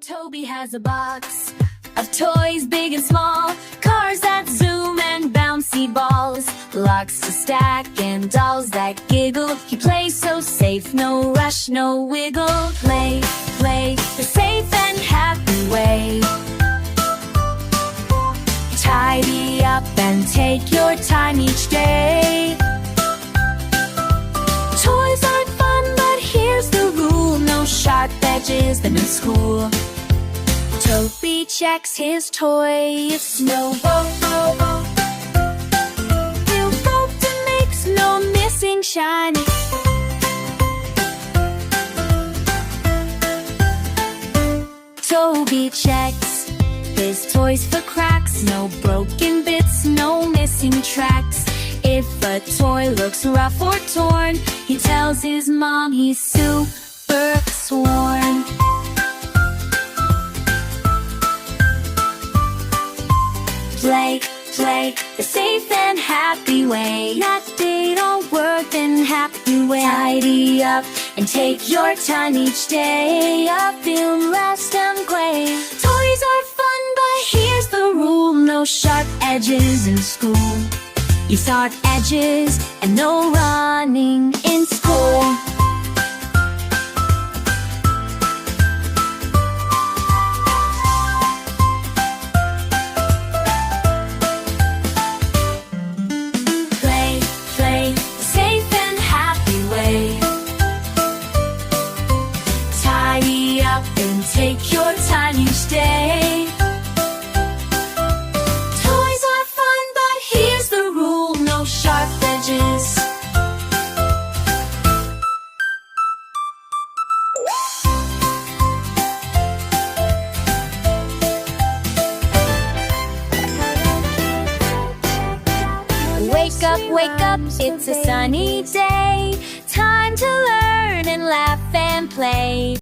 Toby has a box of toys big and small, cars that zoom and bouncy balls, blocks to stack and dolls that giggle. He plays so safe, no rush, no wiggle. Play, play, the safe and happy way. Tidy up and take your time each day. Toys aren't fun, but here's the rule: no sharp edges, then in school. Toby checks his toys. No Bill Bolton makes no missing shiny. Toby checks his toys for cracks, no broken bits, no missing tracks. If a toy looks rough or torn, he tells his mom he's super sworn. Play, play, the safe and happy way. Not date all work and happy way. Tidy up and take your time each day. Up in rest and play. Toys are fun, but here's the rule: no sharp edges in school. You start edges and no running in school. And take your time each day. Toys are fun, but here's the rule: no sharp edges. Wake up, it's a sunny day.